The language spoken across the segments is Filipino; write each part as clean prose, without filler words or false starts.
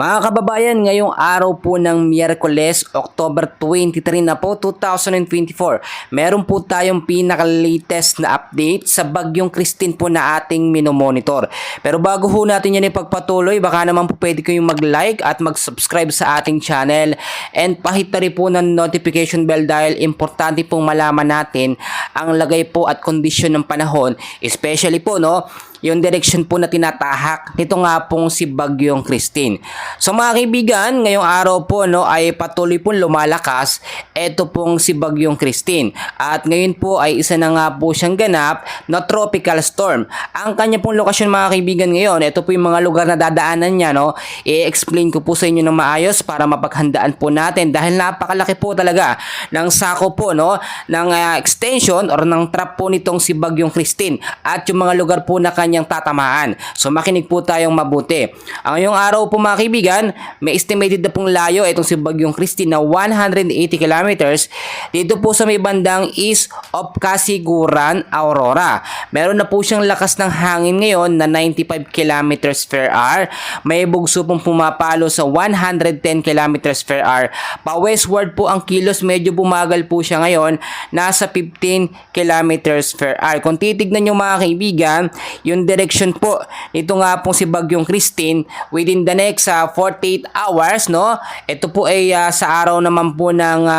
Mga kababayan, ngayong araw po ng Miyerkules, October 23 na po, 2024, meron po tayong pinaka-latest na update sa bagyong Christine po na ating minomonitor. Pero bago ho natin yan ipagpatuloy, baka naman po pwede kayong mag-like at mag-subscribe sa ating channel and pahit na rin po ng notification bell dahil importante pong malaman natin ang lagay po at kondisyon ng panahon, especially po yung direction po na tinatahak nito nga pong si Bagyong Christine. So mga kaibigan, ngayong araw po ay patuloy pong lumalakas ito pong si Bagyong Christine. At ngayon po ay isa na nga po siyang ganap na tropical storm. Ang kanya pong lokasyon mga kaibigan ngayon, ito po yung mga lugar na dadaanan niya. I-explain ko po sa inyo ng maayos para mapaghandaan po natin dahil napakalaki po talaga ng sako po ng extension or ng trap po nitong si Bagyong Christine at yung mga lugar po na kanyang tatamaan. So makinig po tayong mabuti. Ang ngayong araw po mga kaibigan, may estimated na pong layo itong si Bagyong Christine na 180 kilometers dito po sa may bandang east of Casiguran, Aurora. Meron na po siyang lakas ng hangin ngayon na 95 kilometers per hour. May bugso pong pumapalo sa 110 kilometers per hour. Pa-westward po ang kilos, medyo bumagal po siya ngayon, nasa 15 kilometers per hour. Kung titignan nyo mga kaibigan, yung direction po nito nga pong si Bagyong Christine within the next 48 hours, ito po ay sa araw naman po ng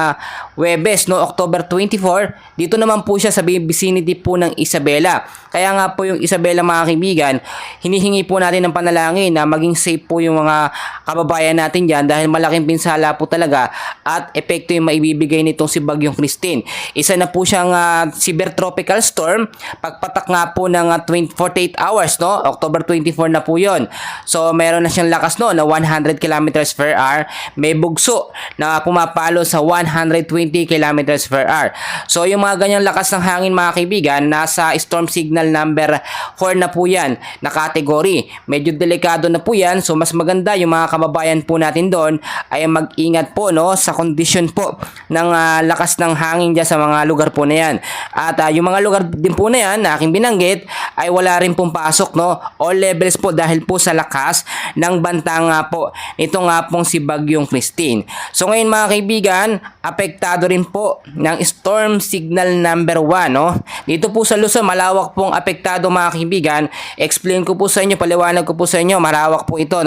Huwebes, October 24, dito naman po siya sa vicinity po ng Isabela. Kaya nga po yung Isabela mga kaibigan, hinihingi po natin ng panalangin na maging safe po yung mga kababayan natin dyan dahil malaking pinsala po talaga at epekto yung maibibigay nitong si Bagyong Christine. Isa na po siyang severe tropical storm, pagpatak nga po ng 48 hours, October 24 na po yon. So meron na siyang lakas na 100 kilometers per hour, may bugso na pumapalo sa 120 kilometers per hour. So yung mga ganyang lakas ng hangin mga kaibigan, nasa storm signal number 4 na po yan na category. Medyo delikado na po yan, so mas maganda yung mga kababayan po natin doon ay mag-ingat po sa kondisyon po ng lakas ng hangin dyan sa mga lugar po na yan. At yung mga lugar din po na yan na aking binanggit ay wala rin pong pasok, all levels po dahil po sa lakas ng banta nga po nito nga pong si Bagyong Christine. So ngayon mga kaibigan, apektado rin po ng storm signal number 1, dito po sa Luzon, malawak pong apektado mga kaibigan. Explain ko po sa inyo, paliwanag ko po sa inyo, malawak po ito,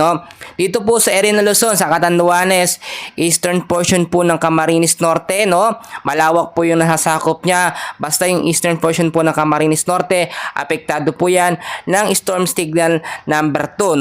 dito po sa area ng Luzon, sa Catanduanes, eastern portion po ng Camarines Norte, malawak po yung nasasakop niya. Basta yung eastern portion po ng Camarines Norte, apektado po yan ng storm signal number 2,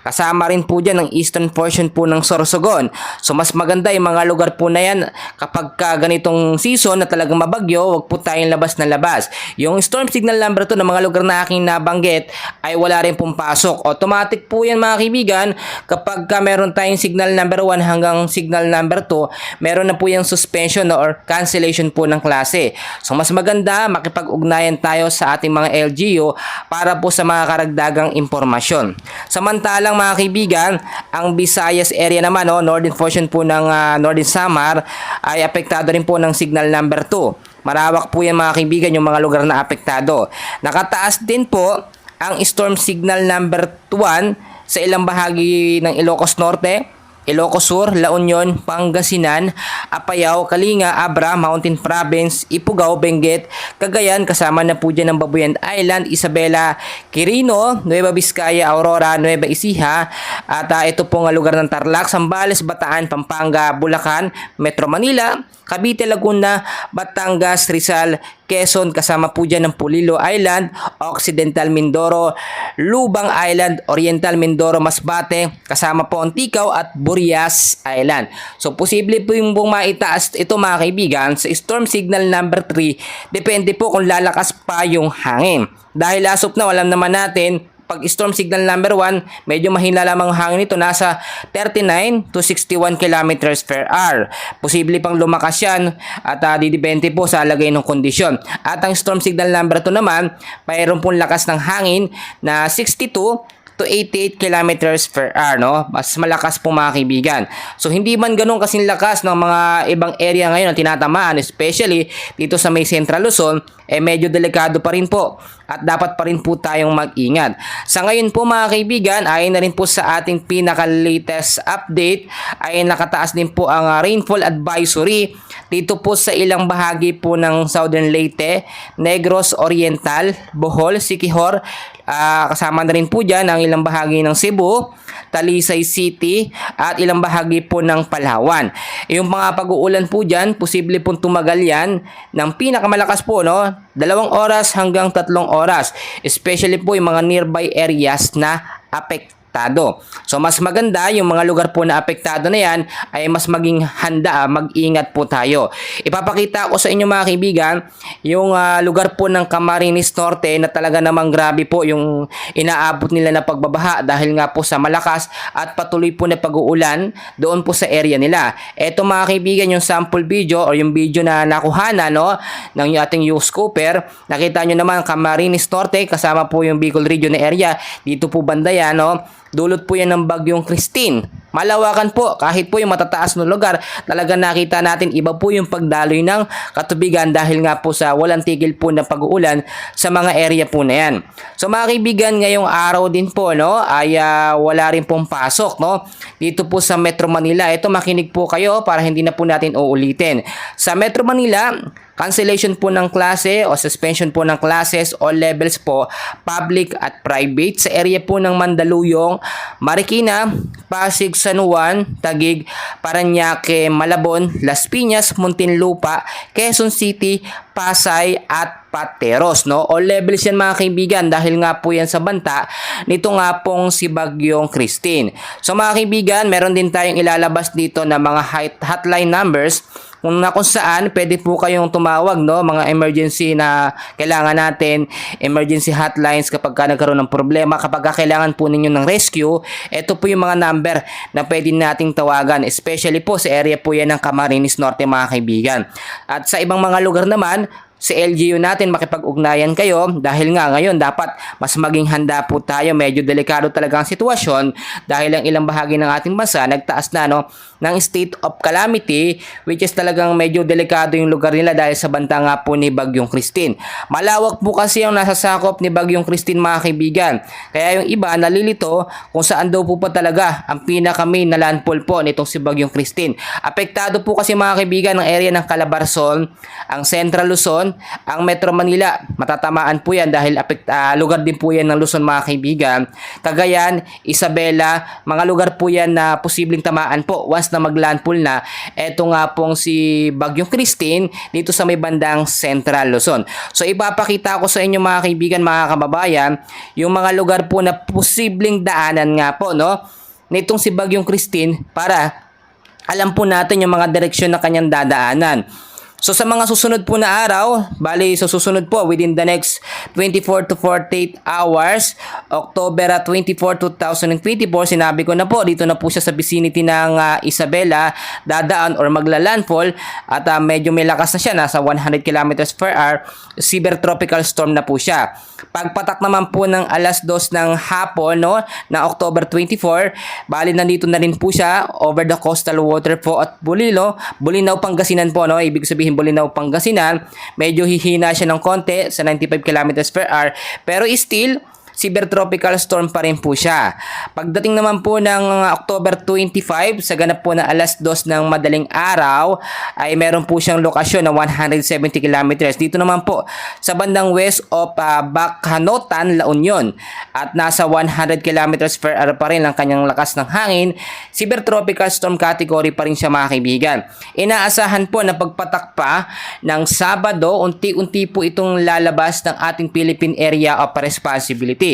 Kasama rin po dyan ang eastern portion po ng Sorsogon. So mas maganda yung mga lugar po na yan kapag ganitong season na talagang mabagyo, wag po tayong labas na labas. Yung storm signal number 2 ng mga lugar na aking nabanggit ay wala rin pong pasok. Automatic po yan mga kaibigan. Kapag meron tayong signal number 1 hanggang signal number 2, meron na po yung suspension or cancellation po ng klase. So mas maganda makipag-ugnayan tayo sa ating mga LGU para po sa mga karagdagang impormasyon. Samantalang mga kaibigan, ang Visayas area naman, northern portion po ng Northern Samar ay apektado rin po ng signal number 2. Marawak po yan mga kaibigan yung mga lugar na apektado. Nakataas din po ang storm signal number 1 sa ilang bahagi ng Ilocos Norte, Ilocos Sur, La Union, Pangasinan, Apayao, Kalinga, Abra, Mountain Province, Ifugao, Benguet, Cagayan, kasama na po dyan ng Babuyan Island, Isabela, Quirino, Nueva Vizcaya, Aurora, Nueva Ecija, at ito pong lugar ng Tarlac, Zambales, Bataan, Pampanga, Bulacan, Metro Manila, Cavite, Laguna, Batangas, Rizal, Quezon, kasama po dyan ng Pulilo Island, Occidental Mindoro, Lubang Island, Oriental Mindoro, Masbate, kasama po ang Ticao at Burias Island. So posible po yung maitaas ito mga kaibigan sa storm signal number 3, depende po kung lalakas pa yung hangin. Dahil as of now, alam naman natin, pag storm signal number 1, medyo mahina lamang ang hangin nito, nasa 39 to 61 kilometers per hour. Posible pang lumakas yan at didepende po sa lagay ng kondisyon. At ang storm signal number 2 naman, mayroon pong lakas ng hangin na 62 to 88 kilometers per hour, no? Mas malakas po mga kaibigan. So hindi man ganun kasing lakas ng mga ibang area ngayon ang tinatamaan, especially dito sa may Central Luzon, medyo delikado pa rin po at dapat pa rin po tayong mag-ingat. Sa ngayon po mga kaibigan, ayon na rin po sa ating pinaka-latest update, ay nakataas din po ang rainfall advisory dito po sa ilang bahagi po ng Southern Leyte, Negros Oriental, Bohol, Siquijor, kasama na rin po dyan ang ilang bahagi ng Cebu, Talisay City at ilang bahagi po ng Palawan. Yung mga pag-uulan po dyan, posible pong tumagal yan ng pinakamalakas po, no? 2 oras hanggang 3 oras. Especially po yung mga nearby areas na apektado. So mas maganda yung mga lugar po na apektado na yan ay mas maging handa, mag-ingat po tayo. Ipapakita ko sa inyo mga kaibigan yung lugar po ng Camarines Norte na talaga namang grabe po yung inaabot nila na pagbabaha dahil nga po sa malakas at patuloy po na pag-uulan doon po sa area nila. Eto mga kaibigan yung sample video or yung video na nakuhana, no, ng ating U-Scooper. Nakita nyo naman Camarines Norte kasama po yung Bicol Region na area. Dito po banda yan, no? Dulot po yan ng bagyong Christine. Malawakan po, kahit po yung matataas na lugar, talaga nakita natin iba po yung pagdaloy ng katubigan dahil nga po sa walang tigil po na pag-uulan sa mga area po na yan. So mga kaibigan, ngayong araw din po, no, ay wala rin pong pasok, no, dito po sa Metro Manila. Ito, makinig po kayo para hindi na po natin uulitin. Sa Metro Manila, cancellation po ng klase o suspension po ng classes o levels po, public at private sa area po ng Mandaluyong, Marikina, Pasig, San Juan, Taguig, Parañaque, Malabon, Las Piñas, Muntinlupa, Quezon City, Pasay at Pateros, no? O levels yan mga kaibigan dahil nga po yan sa banta nito nga pong si Bagyong Christine. So mga kaibigan, meron din tayong ilalabas dito na mga hotline numbers kung saan pwede po kayong tumawag, no, mga emergency na kailangan natin, emergency hotlines kapag ka nagkaroon ng problema, kapag ka kailangan po ninyo ng rescue. Ito po yung mga number na pwede nating tawagan, especially po sa area po yan ng Camarines Norte mga kaibigan. At sa ibang mga lugar naman, sa LGU natin makipag-ugnayan kayo dahil nga ngayon dapat mas maging handa po tayo. Medyo delikado talaga ang sitwasyon dahil ang ilang bahagi ng ating bansa nagtaas na, no, ng state of calamity, which is talagang medyo delikado yung lugar nila dahil sa banta nga po ni Bagyong Christine. Malawak po kasi yung nasasakop ni Bagyong Christine mga kaibigan. Kaya yung iba nalilito kung saan daw po pa talaga ang pinaka-main na landfall po nitong si Bagyong Christine. Apektado po kasi mga kaibigan ng area ng Calabarzon, ang Central Luzon, ang Metro Manila. Matatamaan po yan dahil lugar din po yan ng Luzon mga kaibigan. Cagayan, Isabela, mga lugar po yan na posibleng tamaan po once na maglandfall na. Eto nga pong si Bagyong Christine dito sa may bandang Central Luzon. So ipapakita ko sa inyo mga kaibigan, mga kababayan, yung mga lugar po na posibleng daanan nga po, no, nitong si Bagyong Christine para alam po natin yung mga direksyon na kanyang dadaanan. So sa mga susunod po na araw, bali sa susunod po within the next 24 to 48 hours, October 24, 2024, sinabi ko na po, dito na po siya sa vicinity ng Isabela, dadaan or magla-landfall at medyo may lakas na siya, nasa 100 kilometers per hour, severe tropical storm na po siya. Pagpatak naman po ng alas 2 ng hapon, no, na October 24, bali nandito na rin po siya over the coastal water po at Bulinaw, Pangasinan po, no, ibig sabihin Bulinaw, Pangasinan, medyo hihina siya ng konti sa 95 kilometers per hour, pero still severe tropical storm pa rin po siya. Pagdating naman po ng October 25, sa ganap po na alas 2 ng madaling araw, ay meron po siyang lokasyon na 170 kilometers. Dito naman po sa bandang west of Bacanotan, La Union. At nasa 100 kilometers per hour pa rin ang kanyang lakas ng hangin. Severe tropical storm category pa rin siya mga kaibigan. Inaasahan po na pagpatak pa ng Sabado, unti-unti po itong lalabas ng ating Philippine Area of Responsibility.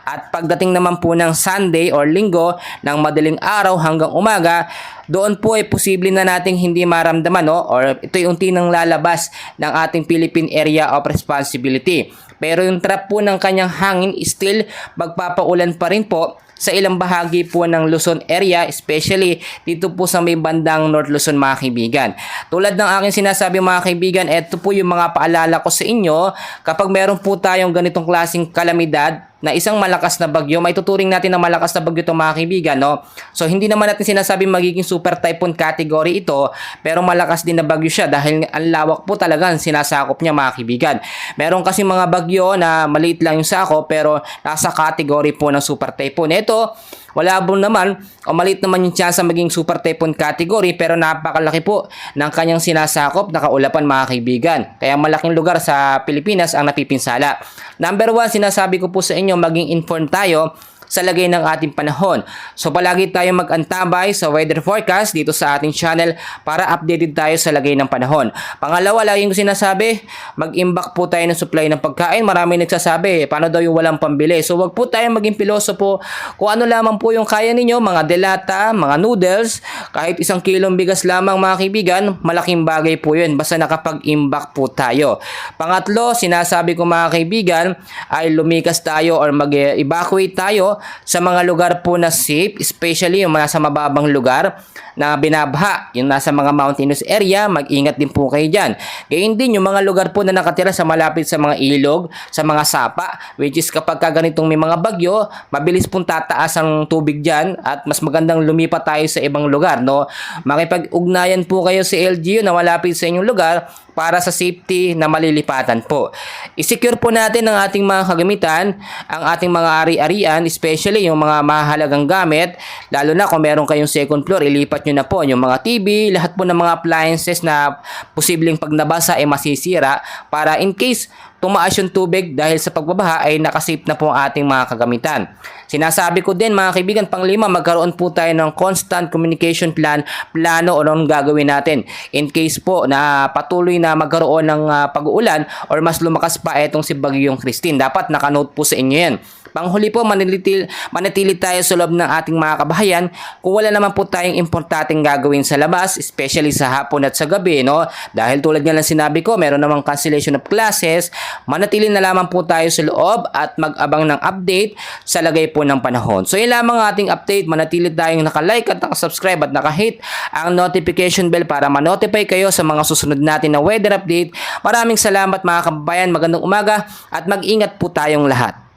At pagdating naman po ng Sunday or Linggo, ng madaling araw hanggang umaga, doon po ay posible na nating hindi maramdaman, no? Or ito'y unti nang lalabas ng ating Philippine Area of Responsibility. Pero yung trap po ng kanyang hangin still magpapaulan pa rin po sa ilang bahagi po ng Luzon area, especially dito po sa may bandang North Luzon mga kaibigan. Tulad ng aking sinasabi mga kaibigan, ito po yung mga paalala ko sa inyo kapag meron po tayong ganitong klaseng kalamidad na isang malakas na bagyo, may tuturing natin na malakas na bagyo itong mga kaibigan, no? So, hindi naman natin sinasabi magiging super typhoon category ito, pero malakas din na bagyo siya dahil ang lawak po talaga ang sinasakop niya mga kaibigan. Meron kasi mga bagyo na maliit lang yung sakop, pero nasa category po ng super typhoon. Ito, wala po naman o maliit naman yung chance maging super typhoon category, pero napakalaki po ng kanyang sinasakop na kaulapan mga kaibigan. Kaya malaking lugar sa Pilipinas ang napipinsala. Number 1, sinasabi ko po sa inyo, maging informed tayo sa lagay ng ating panahon. So palagi tayong mag-antabay sa weather forecast dito sa ating channel para updated tayo sa lagay ng panahon. Pangalawa, laging ko sinasabi, mag-imbak po tayo ng supply ng pagkain. Marami nagsasabi, paano daw yung walang pambili? So wag po tayong maging pilosopo. Kung ano lamang po yung kaya ninyo, mga delata, mga noodles, kahit 1 kilong bigas lamang mga kaibigan, malaking bagay po yun. Basta nakapag-imbak po tayo. Pangatlo, sinasabi ko mga kaibigan, ay lumikas tayo or mag-evacuate tayo sa mga lugar po na safe, especially yung nasa mababang lugar na binabaha, yung nasa mga mountainous area, mag-ingat din po kayo dyan. Gayun din yung mga lugar po na nakatira sa malapit sa mga ilog, sa mga sapa, which is kapag ganitong may mga bagyo, mabilis pong tataas ang tubig dyan at mas magandang lumipat tayo sa ibang lugar, no? Makipag-ugnayan po kayo sa LGU na malapit sa inyong lugar para sa safety na malilipatan po. I-secure po natin ang ating mga kagamitan, ang ating mga ari-arian, especially yung mga mahalagang gamit, lalo na kung meron kayong second floor, ilipat nyo na po yung mga TV, lahat po ng mga appliances na posibleng pag nabasa ay masisira para in case tumaas yung tubig dahil sa pagbabaha ay nakasave na po ang ating mga kagamitan. Sinasabi ko din mga kaibigan, pang-5, magkaroon po tayo ng constant communication plano o anong gagawin natin in case po na patuloy na magkaroon ng pag-uulan or mas lumakas pa itong si Bagyong Christine. Dapat nakanote po sa inyo yan. Panghuli po, manatili tayo sa loob ng ating mga kabahayan kung wala naman po tayong importanteng gagawin sa labas, especially sa hapon at sa gabi, no? Dahil tulad nga lang sinabi ko, meron namang cancellation of classes, manatili na lamang po tayo sa loob at mag-abang ng update sa lagay po ng panahon. So yun lamang ating update, manatili tayong naka-like at naka-subscribe at naka-hit ang notification bell para ma-notify kayo sa mga susunod natin na weather update. Maraming salamat mga kababayan, magandang umaga at mag-ingat po tayong lahat.